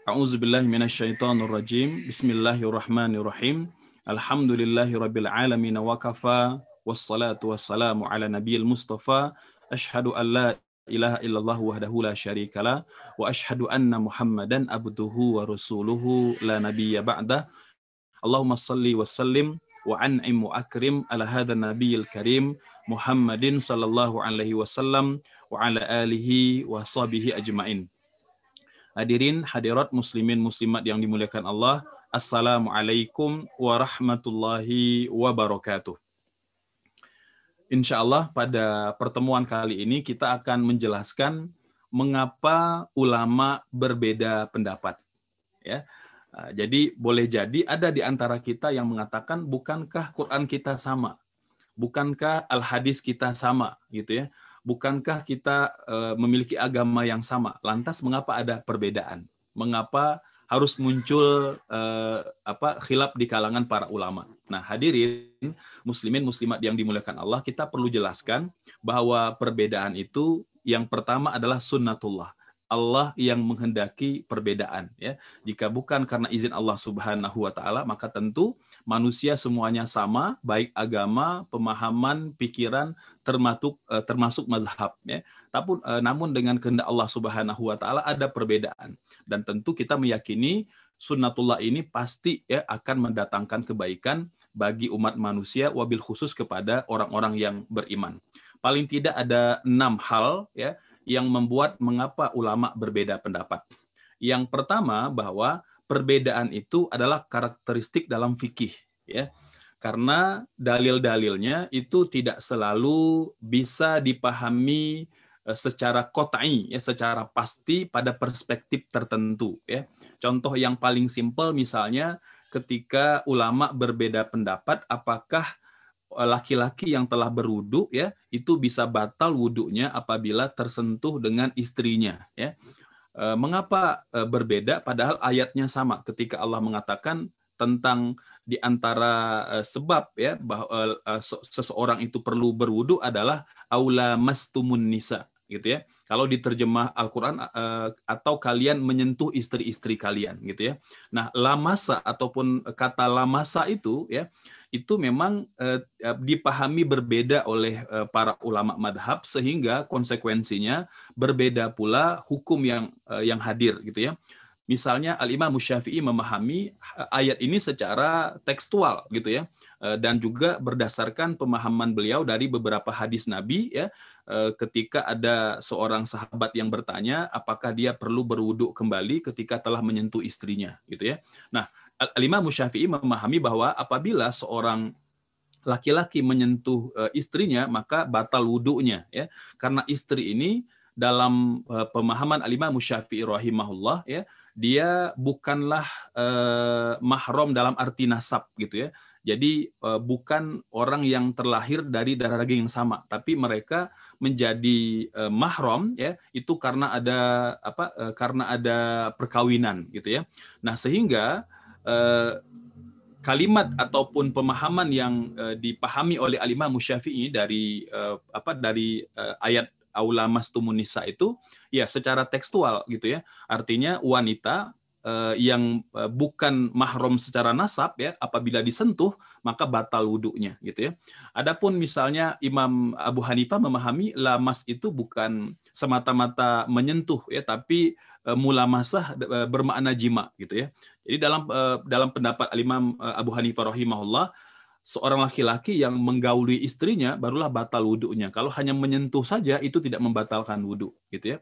A'udzubillahi minasyaitonirrajim. Bismillahirrahmanirrahim. Alhamdulillahirabbil alamin wa kafa wassalatu wassalamu ala nabiyil mustafa. Asyhadu an la ilaha illallah wahdahu la syarikalah wa asyhadu anna Muhammadan abduhu wa rasuluhu la nabiyya ba'dah. Allahumma shalli wa sallim wa an'im wa akrim ala hadzal nabiyil karim Muhammadin sallallahu alaihi wasallam wa ala alihi wa sahbihi ajmain. Hadirin hadirat muslimin muslimat yang dimuliakan Allah, Assalamualaikum warahmatullahi wabarakatuh. Insya Allah pada pertemuan kali ini kita akan menjelaskan mengapa ulama berbeda pendapat. Ya, jadi boleh jadi ada di antara kita yang mengatakan bukankah Quran kita sama, bukankah al-hadis kita sama, gitu ya. Bukankah kita memiliki agama yang sama? Lantas mengapa ada perbedaan? Mengapa harus muncul khilaf di kalangan para ulama? Nah, hadirin muslimin muslimat yang dimuliakan Allah, kita perlu jelaskan bahwa perbedaan itu yang pertama adalah sunnatullah. Allah yang menghendaki perbedaan, ya. Jika bukan karena izin Allah Subhanahu wa taala, maka tentu manusia semuanya sama, baik agama, pemahaman, pikiran, termasuk mazhab, ya. Namun dengan kehendak Allah Subhanahu wa taala ada perbedaan, dan tentu kita meyakini sunnatullah ini pasti, ya, akan mendatangkan kebaikan bagi umat manusia, wabil khusus kepada orang-orang yang beriman. Paling tidak ada 6 hal, ya, yang membuat mengapa ulama berbeda pendapat. Yang pertama, bahwa perbedaan itu adalah karakteristik dalam fikih, ya. Karena dalil-dalilnya itu tidak selalu bisa dipahami secara qat'i, ya, secara pasti pada perspektif tertentu, ya. Contoh yang paling simpel misalnya ketika ulama berbeda pendapat apakah laki-laki yang telah berwudu, ya, itu bisa batal wudunya apabila tersentuh dengan istrinya, ya. Mengapa berbeda padahal ayatnya sama ketika Allah mengatakan tentang di antara sebab, ya, bahwa seseorang itu perlu berwudu adalah aula mastumun nisa, gitu ya. Kalau diterjemah Al-Qur'an atau kalian menyentuh istri-istri kalian, gitu ya. Nah, lamasa ataupun kata lamasa itu, ya, itu memang dipahami berbeda oleh para ulama madhab, sehingga konsekuensinya berbeda pula hukum yang hadir, gitu ya. Misalnya Al-Imam Syafi'i memahami ayat ini secara tekstual, gitu ya, dan juga berdasarkan pemahaman beliau dari beberapa hadis Nabi, ya, ketika ada seorang sahabat yang bertanya apakah dia perlu berwudu kembali ketika telah menyentuh istrinya, gitu ya. Nah, Al-Imam Syafi'i memahami bahwa apabila seorang laki-laki menyentuh istrinya maka batal wudunya, ya. Karena istri ini dalam pemahaman Al-Imam Syafi'i rahimahullah, ya, dia bukanlah mahram dalam arti nasab, gitu ya. Jadi bukan orang yang terlahir dari darah daging yang sama, tapi mereka menjadi mahram, ya, itu karena ada perkawinan, gitu ya. Nah, sehingga kalimat ataupun pemahaman yang dipahami oleh Al-Imam Syafi'i dari ayat aula mastumun nisa itu, ya, secara tekstual, gitu ya. Artinya wanita yang bukan mahram secara nasab, ya, apabila disentuh maka batal wudunya, gitu ya. Adapun misalnya Imam Abu Hanifah memahami lamas itu bukan semata-mata menyentuh, ya, tapi mulamasah bermakna jima, gitu ya. Jadi dalam pendapat Imam Abu Hanifah rahimahullah, seorang laki-laki yang menggauli istrinya barulah batal wudunya. Kalau hanya menyentuh saja itu tidak membatalkan wudu, gitu ya.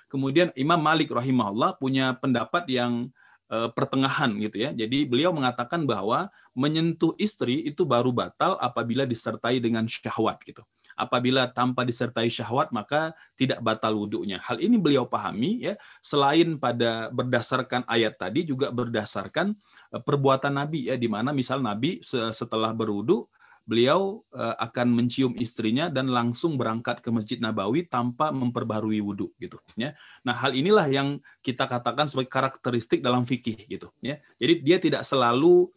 Kemudian Imam Malik rahimahullah punya pendapat yang pertengahan, gitu ya. Jadi beliau mengatakan bahwa menyentuh istri itu baru batal apabila disertai dengan syahwat, gitu. Apabila tanpa disertai syahwat maka tidak batal wudunya. Hal ini beliau pahami, ya, selain pada berdasarkan ayat tadi juga berdasarkan perbuatan Nabi, ya, di mana misal Nabi setelah berwudu beliau akan mencium istrinya dan langsung berangkat ke Masjid Nabawi tanpa memperbarui wudu, gitu ya. Nah, hal inilah yang kita katakan sebagai karakteristik dalam fikih, gitu ya. Jadi dia tidak selalu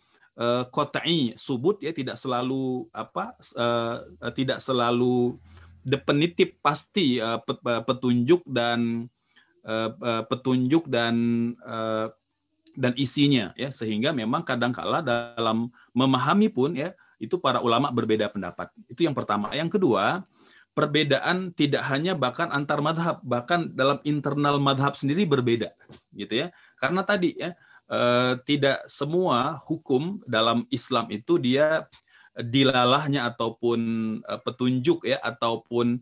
qat'i subut, ya, tidak selalu definitif pasti petunjuk dan dan isinya, ya, sehingga memang kadangkala dalam memahami pun, ya, itu para ulama berbeda pendapat. Itu yang pertama. Yang kedua, perbedaan tidak hanya bahkan antar madhab, bahkan dalam internal madhab sendiri berbeda, gitu ya. Karena tadi, ya, tidak semua hukum dalam Islam itu dia dilalahnya ataupun petunjuk, ya, ataupun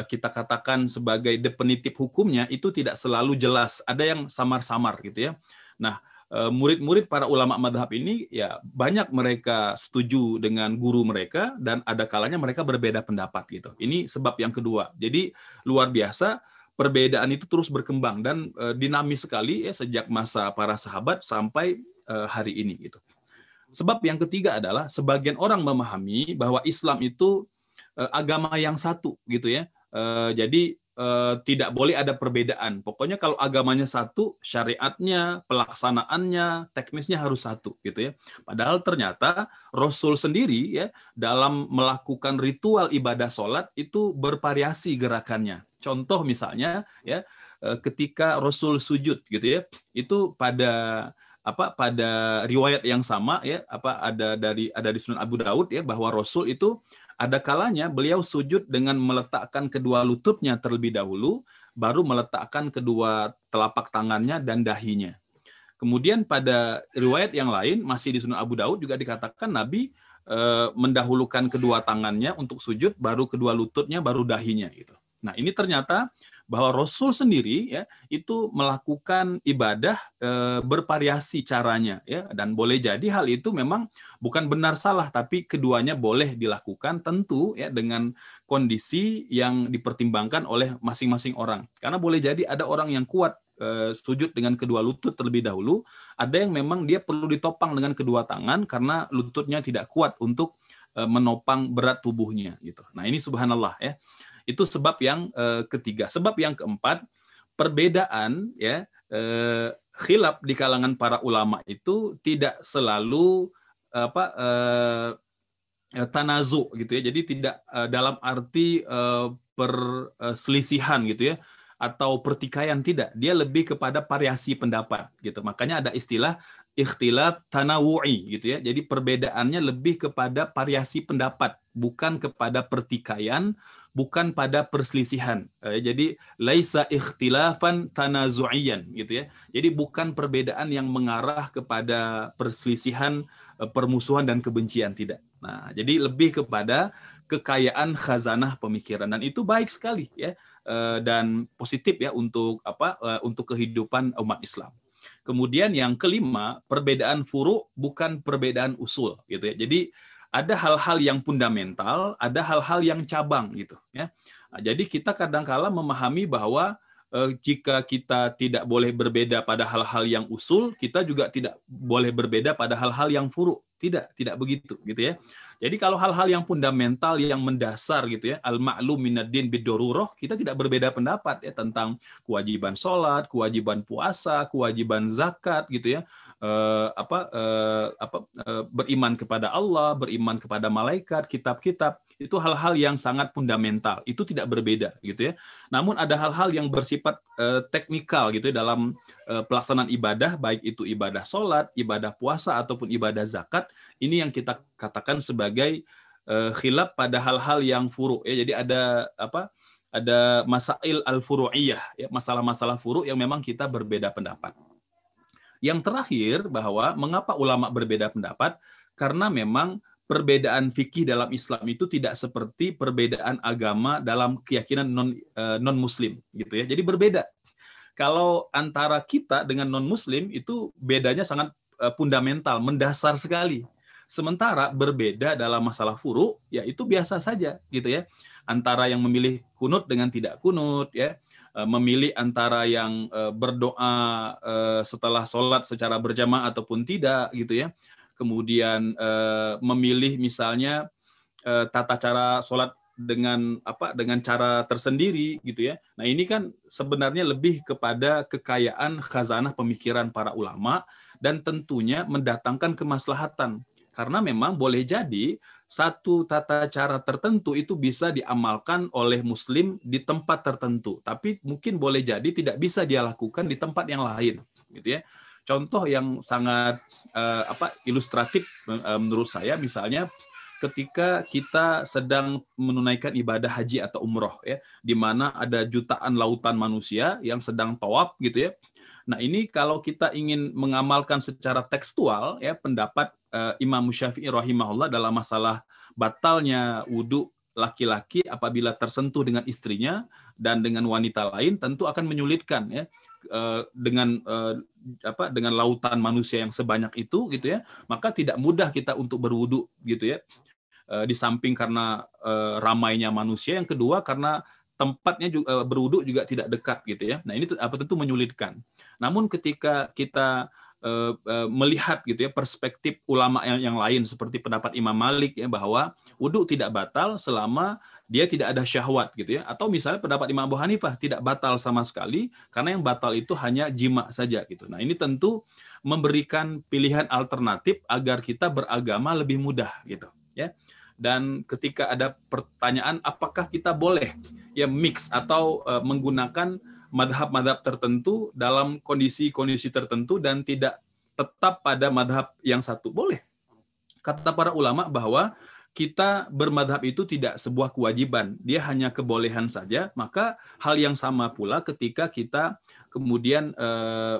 kita katakan sebagai definitif hukumnya itu tidak selalu jelas. Ada yang samar-samar, gitu ya. Nah, murid-murid para ulama madhab ini, ya, banyak mereka setuju dengan guru mereka dan ada kalanya mereka berbeda pendapat, gitu. Ini sebab yang kedua. Jadi luar biasa perbedaan itu terus berkembang dan dinamis sekali, ya, sejak masa para sahabat sampai hari ini, gitu. Sebab yang ketiga adalah sebagian orang memahami bahwa Islam itu agama yang satu, gitu ya. Jadi tidak boleh ada perbedaan. Pokoknya kalau agamanya satu, syariatnya, pelaksanaannya, teknisnya harus satu, gitu ya. Padahal ternyata Rasul sendiri, ya, dalam melakukan ritual ibadah sholat itu bervariasi gerakannya. Contoh misalnya, ya, ketika Rasul sujud, gitu ya, itu pada riwayat yang sama, ya, ada di Sunan Abu Daud, ya, bahwa Rasul itu ada kalanya beliau sujud dengan meletakkan kedua lututnya terlebih dahulu, baru meletakkan kedua telapak tangannya dan dahinya. Kemudian pada riwayat yang lain masih di Sunan Abu Daud juga dikatakan Nabi mendahulukan kedua tangannya untuk sujud, baru kedua lututnya, baru dahinya, gitu. Nah, ini ternyata bahwa Rasul sendiri, ya, itu melakukan ibadah bervariasi caranya, ya, dan boleh jadi hal itu memang bukan benar salah, tapi keduanya boleh dilakukan tentu, ya, dengan kondisi yang dipertimbangkan oleh masing-masing orang. Karena boleh jadi ada orang yang kuat sujud dengan kedua lutut terlebih dahulu, ada yang memang dia perlu ditopang dengan kedua tangan karena lututnya tidak kuat untuk menopang berat tubuhnya, gitu. Nah, ini subhanallah, ya. Itu sebab yang ketiga. Sebab yang keempat, perbedaan, ya, khilaf di kalangan para ulama itu tidak selalu tanazu, gitu ya. Jadi tidak dalam arti perselisihan, gitu ya, atau pertikaian, tidak. Dia lebih kepada variasi pendapat, gitu. Makanya ada istilah ikhtilaf tanawu'i, gitu ya. Jadi perbedaannya lebih kepada variasi pendapat, bukan kepada pertikaian, bukan pada perselisihan. Jadi laisa ikhtilafan tanazu'iyan, gitu ya. Jadi bukan perbedaan yang mengarah kepada perselisihan, permusuhan dan kebencian, tidak. Nah, jadi lebih kepada kekayaan khazanah pemikiran, dan itu baik sekali, ya, dan positif, ya, untuk kehidupan umat Islam. Kemudian yang kelima, perbedaan furu bukan perbedaan usul, gitu ya. Jadi ada hal-hal yang fundamental, ada hal-hal yang cabang, gitu ya. Nah, jadi kita kadangkala memahami bahwa jika kita tidak boleh berbeda pada hal-hal yang usul, kita juga tidak boleh berbeda pada hal-hal yang furu. Tidak begitu, gitu ya. Jadi kalau hal-hal yang fundamental, yang mendasar, gitu ya, al-ma'lum minad-din bid-darurah, kita tidak berbeda pendapat, ya, tentang kewajiban sholat, kewajiban puasa, kewajiban zakat, gitu ya. Beriman kepada Allah, beriman kepada malaikat, kitab-kitab, itu hal-hal yang sangat fundamental, itu tidak berbeda, gitu ya. Namun ada hal-hal yang bersifat teknikal, gitu ya, dalam pelaksanaan ibadah, baik itu ibadah sholat, ibadah puasa ataupun ibadah zakat, ini yang kita katakan sebagai khilaf pada hal-hal yang furu, ya. Jadi ada masail al-furu'iyah, ya, masalah-masalah furu yang memang kita berbeda pendapat. Yang terakhir, bahwa mengapa ulama berbeda pendapat? Karena memang perbedaan fikih dalam Islam itu tidak seperti perbedaan agama dalam keyakinan non muslim, gitu ya. Jadi berbeda. Kalau antara kita dengan non muslim itu bedanya sangat fundamental, mendasar sekali. Sementara berbeda dalam masalah furu, ya itu biasa saja, gitu ya. Antara yang memilih kunut dengan tidak kunut, ya, memilih antara yang berdoa setelah sholat secara berjamaah ataupun tidak, gitu ya. Kemudian memilih misalnya tata cara sholat dengan cara tersendiri, gitu ya. Nah, ini kan sebenarnya lebih kepada kekayaan khazanah pemikiran para ulama dan tentunya mendatangkan kemaslahatan. Karena memang boleh jadi satu tata cara tertentu itu bisa diamalkan oleh muslim di tempat tertentu, tapi mungkin boleh jadi tidak bisa dia lakukan di tempat yang lain, gitu ya. Contoh yang sangat ilustratif menurut saya, misalnya ketika kita sedang menunaikan ibadah haji atau umroh, ya, di mana ada jutaan lautan manusia yang sedang tawaf gitu ya. Nah, ini kalau kita ingin mengamalkan secara tekstual, ya, pendapat Imam Syafi'i rahimahullah dalam masalah batalnya wudhu laki-laki apabila tersentuh dengan istrinya dan dengan wanita lain, tentu akan menyulitkan, ya, dengan lautan manusia yang sebanyak itu gitu ya, maka tidak mudah kita untuk berwudu gitu ya. Di samping karena ramainya manusia, yang kedua karena tempatnya juga, berwudu juga tidak dekat gitu ya. Nah, ini tentu menyulitkan. Namun ketika kita melihat gitu ya perspektif ulama yang lain seperti pendapat Imam Malik ya, bahwa wudu tidak batal selama dia tidak ada syahwat gitu ya, atau misalnya pendapat Imam Abu Hanifah tidak batal sama sekali karena yang batal itu hanya jima saja gitu. Nah, ini tentu memberikan pilihan alternatif agar kita beragama lebih mudah gitu ya. Dan ketika ada pertanyaan apakah kita boleh ya mix atau menggunakan madhab-madhab tertentu dalam kondisi-kondisi tertentu dan tidak tetap pada madhab yang satu, boleh. Kata para ulama bahwa kita bermadhab itu tidak sebuah kewajiban, dia hanya kebolehan saja. Maka hal yang sama pula ketika kita kemudian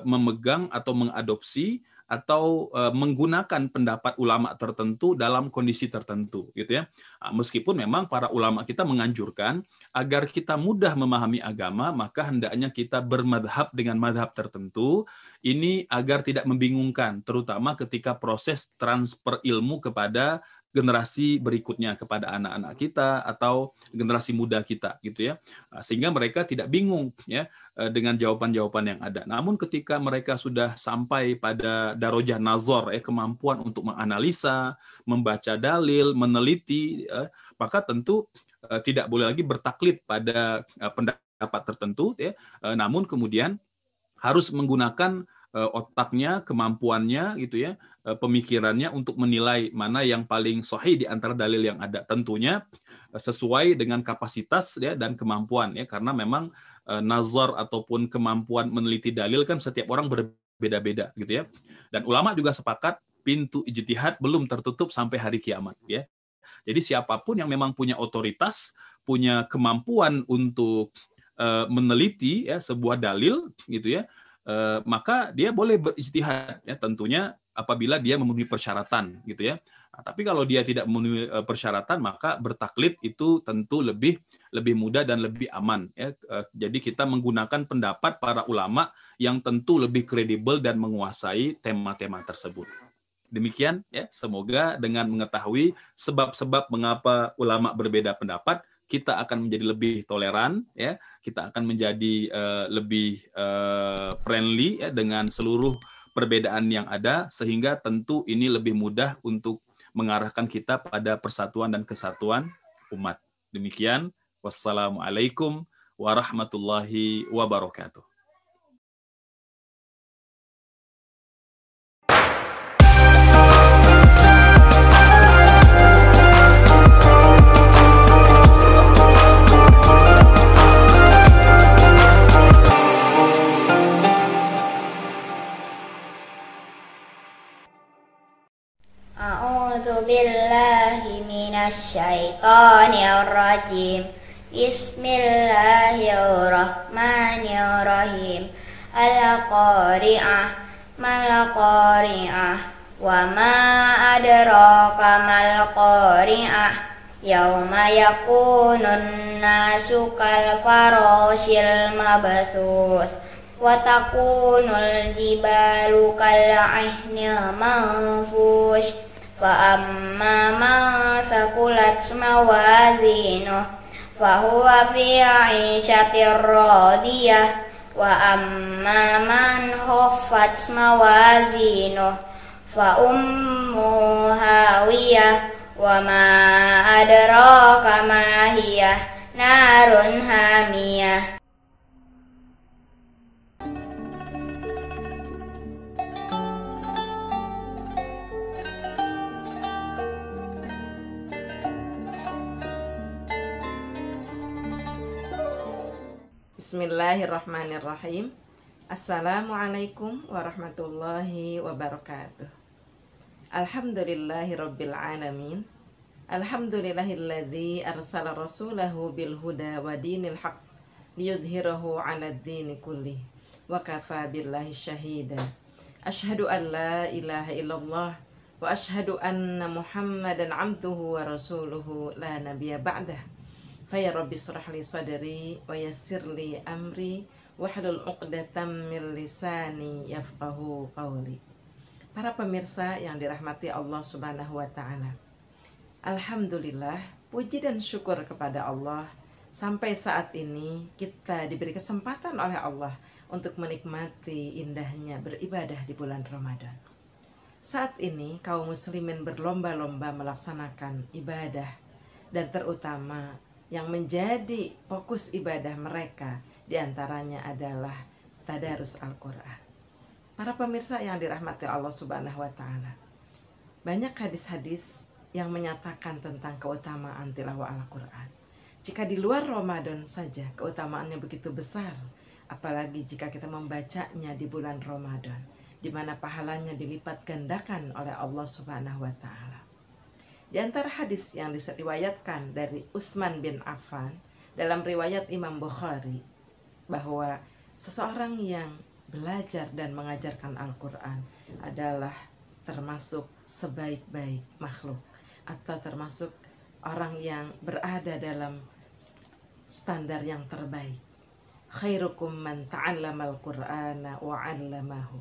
memegang atau mengadopsi atau menggunakan pendapat ulama tertentu dalam kondisi tertentu gitu ya. Meskipun memang para ulama kita menganjurkan agar kita mudah memahami agama, maka hendaknya kita bermadhab dengan madhab tertentu ini agar tidak membingungkan, terutama ketika proses transfer ilmu kepada generasi berikutnya, kepada anak-anak kita atau generasi muda kita gitu ya, sehingga mereka tidak bingung ya dengan jawaban-jawaban yang ada. Namun ketika mereka sudah sampai pada darajah nazar, kemampuan untuk menganalisa, membaca dalil, meneliti, maka tentu tidak boleh lagi bertaklid pada pendapat tertentu ya, namun kemudian harus menggunakan otaknya, kemampuannya gitu ya, pemikirannya untuk menilai mana yang paling sahih di antara dalil yang ada. Tentunya sesuai dengan kapasitas ya dan kemampuan ya, karena memang nazar ataupun kemampuan meneliti dalil kan setiap orang berbeda-beda gitu ya. Dan ulama juga sepakat pintu ijtihad belum tertutup sampai hari kiamat ya. Jadi siapapun yang memang punya otoritas, punya kemampuan untuk meneliti ya sebuah dalil gitu ya, maka dia boleh berijtihad ya, tentunya apabila dia memenuhi persyaratan gitu ya. Nah, tapi kalau dia tidak memenuhi persyaratan, maka bertaklid itu tentu lebih mudah dan lebih aman ya. Jadi kita menggunakan pendapat para ulama yang tentu lebih kredibel dan menguasai tema-tema tersebut. Demikian ya, semoga dengan mengetahui sebab-sebab mengapa ulama berbeda pendapat, kita akan menjadi lebih toleran ya, kita akan menjadi lebih friendly ya dengan seluruh perbedaan yang ada, sehingga tentu ini lebih mudah untuk mengarahkan kita pada persatuan dan kesatuan umat. Demikian, wassalamualaikum warahmatullahi wabarakatuh. Minasyaitonirrajim. Bismillahirrahmanirrahim. Al-Qari'ah, mal-Qari'ah, wa ma adraka mal-Qari'ah. Yauma yakunun nasu kal farashil mabthus wa takunul jibalu kal ahnil manfush. Fa amma man thaqulat mawazinuh fahuwa fi 'ishatir radiyah wa amma man khaffat mawazinuh fa ummuhu hawiyah wa ma adraka ma hiya narun hamiyah. Bismillahirrahmanirrahim. Assalamualaikum warahmatullahi wabarakatuh. Alhamdulillahirabbil alamin. Alhamdulillahilladzi arsala rasulahu bil huda wa dinil haq liyudhhirahu 'alad dini kullih wa kafa billahi syahida. Asyhadu an la ilaha illallah wa asyhadu anna Muhammadan 'abduhu wa rasuluhu la nabiyya ba'dah. Fa ya rabbi shrah li sadri wa yassir li amri wahlul 'uqdatam min lisani yafqahu qawli. Para pemirsa yang dirahmati Allah Subhanahu wa taala. Alhamdulillah, puji dan syukur kepada Allah, sampai saat ini kita diberi kesempatan oleh Allah untuk menikmati indahnya beribadah di bulan Ramadan. Saat ini kaum muslimin berlomba-lomba melaksanakan ibadah, dan terutama yang menjadi fokus ibadah mereka diantaranya adalah tadarus Al-Quran. Para pemirsa yang dirahmati Allah Subhanahu wa taala, banyak hadis-hadis yang menyatakan tentang keutamaan tilawah Al-Quran. Jika di luar Ramadan saja keutamaannya begitu besar, apalagi jika kita membacanya di bulan Ramadan, di mana pahalanya dilipat gandakan oleh Allah Subhanahu wa taala. Di antara hadis yang diriwayatkan dari Utsman bin Affan dalam riwayat Imam Bukhari, bahwa seseorang yang belajar dan mengajarkan Al-Quran adalah termasuk sebaik-baik makhluk, atau termasuk orang yang berada dalam standar yang terbaik. Khairukum man ta'allamal Qur'ana wa 'allamahu.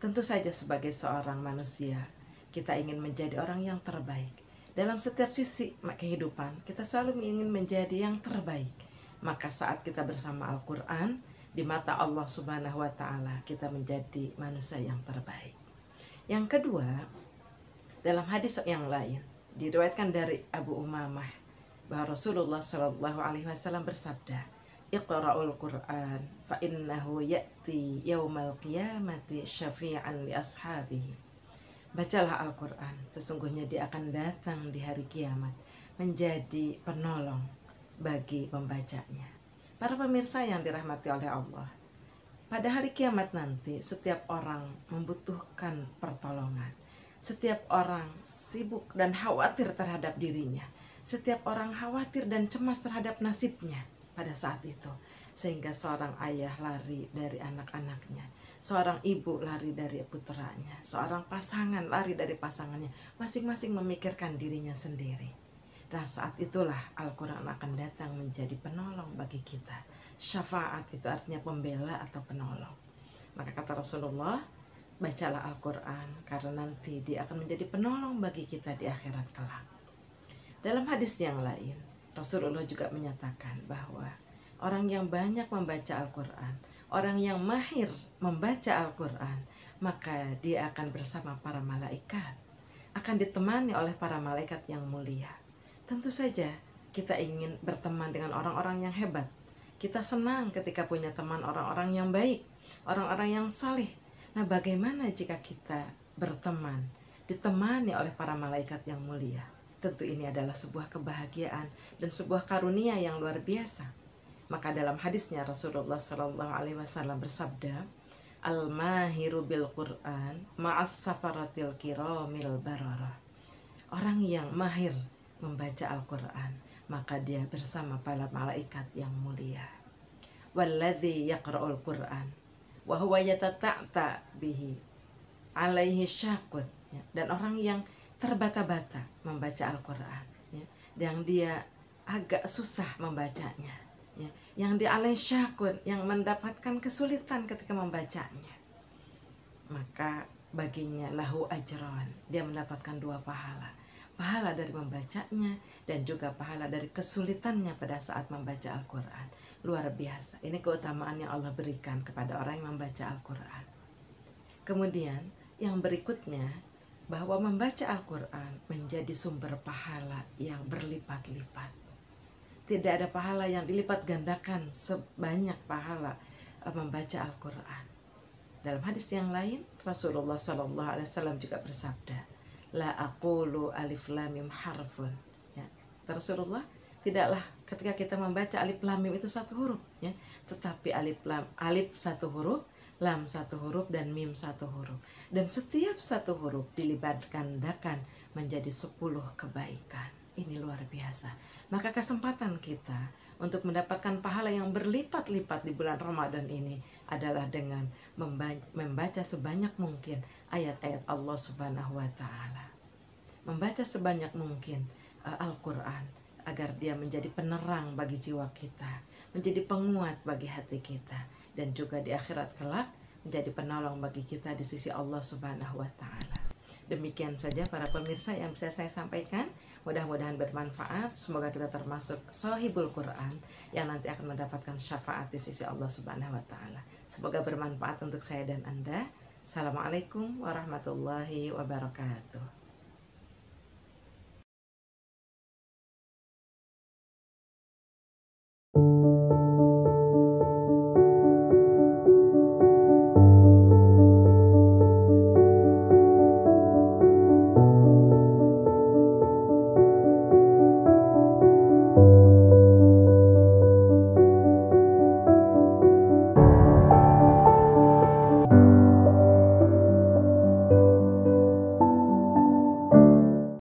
Tentu saja sebagai seorang manusia, kita ingin menjadi orang yang terbaik. Dalam setiap sisi kehidupan, kita selalu ingin menjadi yang terbaik. Maka saat kita bersama Al-Quran, di mata Allah Subhanahu wa ta'ala, kita menjadi manusia yang terbaik. Yang kedua, dalam hadis yang lain diriwayatkan dari Abu Umamah bahwa Rasulullah SAW bersabda, Iqra'ul Qur'an fa innahu ya'ti yaumal qiyamati syafi'an li ashabihi. Bacalah Al-Quran, sesungguhnya dia akan datang di hari kiamat menjadi penolong bagi pembacanya. Para pemirsa yang dirahmati oleh Allah, pada hari kiamat nanti setiap orang membutuhkan pertolongan. Setiap orang sibuk dan khawatir terhadap dirinya. Setiap orang khawatir dan cemas terhadap nasibnya pada saat itu. Sehingga seorang ayah lari dari anak-anaknya, seorang ibu lari dari puteranya, seorang pasangan lari dari pasangannya, masing-masing memikirkan dirinya sendiri. Dan saat itulah Al-Quran akan datang menjadi penolong bagi kita. Syafaat itu artinya pembela atau penolong. Maka kata Rasulullah, bacalah Al-Quran karena nanti dia akan menjadi penolong bagi kita di akhirat kelak. Dalam hadis yang lain, Rasulullah juga menyatakan bahwa orang yang banyak membaca Al-Quran, orang yang mahir membaca Al-Quran, maka dia akan bersama para malaikat, akan ditemani oleh para malaikat yang mulia. Tentu saja kita ingin berteman dengan orang-orang yang hebat. Kita senang ketika punya teman orang-orang yang baik, orang-orang yang saleh. Nah, bagaimana jika kita berteman, ditemani oleh para malaikat yang mulia? Tentu ini adalah sebuah kebahagiaan dan sebuah karunia yang luar biasa. Maka dalam hadisnya Rasulullah SAW bersabda, Al-mahiru bil Qur'an ma'as safaratil kiramil bararah. Orang yang mahir membaca Al-Quran, maka dia bersama para malaikat yang mulia. Walladzi yaqra'ul Qur'an wa huwa yatata'ta bihi alaihi syaqun, ya. Dan orang yang terbata-bata membaca Al-Quran, ya, yang dia agak susah membacanya, ya, yang dia alaihi syaqun, yang mendapatkan kesulitan ketika membacanya, maka baginya lahu ajran, dia mendapatkan 2 pahala. Pahala dari membacanya dan juga pahala dari kesulitannya pada saat membaca Al-Quran. Luar biasa. Ini keutamaan yang Allah berikan kepada orang yang membaca Al-Quran. Kemudian yang berikutnya, bahwa membaca Al-Quran menjadi sumber pahala yang berlipat-lipat. Tidak ada pahala yang dilipat gandakan sebanyak pahala membaca Al-Quran. Dalam hadis yang lain, Rasulullah SAW juga bersabda, La aqulu alif lam mim harfun, ya. Rasulullah, tidaklah ketika kita membaca alif lam mim itu 1 huruf, ya, tetapi alif 1 huruf, lam satu huruf dan mim satu huruf. Dan setiap satu huruf dilipat gandakan menjadi 10 kebaikan. Ini luar biasa. Maka kesempatan kita untuk mendapatkan pahala yang berlipat-lipat di bulan Ramadan ini adalah dengan membaca sebanyak mungkin ayat-ayat Allah Subhanahu wa Ta'ala. Membaca sebanyak mungkin Al-Quran agar dia menjadi penerang bagi jiwa kita, menjadi penguat bagi hati kita, dan juga di akhirat kelak menjadi penolong bagi kita di sisi Allah Subhanahu wa Ta'ala. Demikian saja para pemirsa yang bisa saya sampaikan. Mudah-mudahan bermanfaat. Semoga kita termasuk Shahibul Quran yang nanti akan mendapatkan syafaat di sisi Allah Subhanahu wa Ta'ala. Semoga bermanfaat untuk saya dan Anda. Assalamualaikum warahmatullahi wabarakatuh.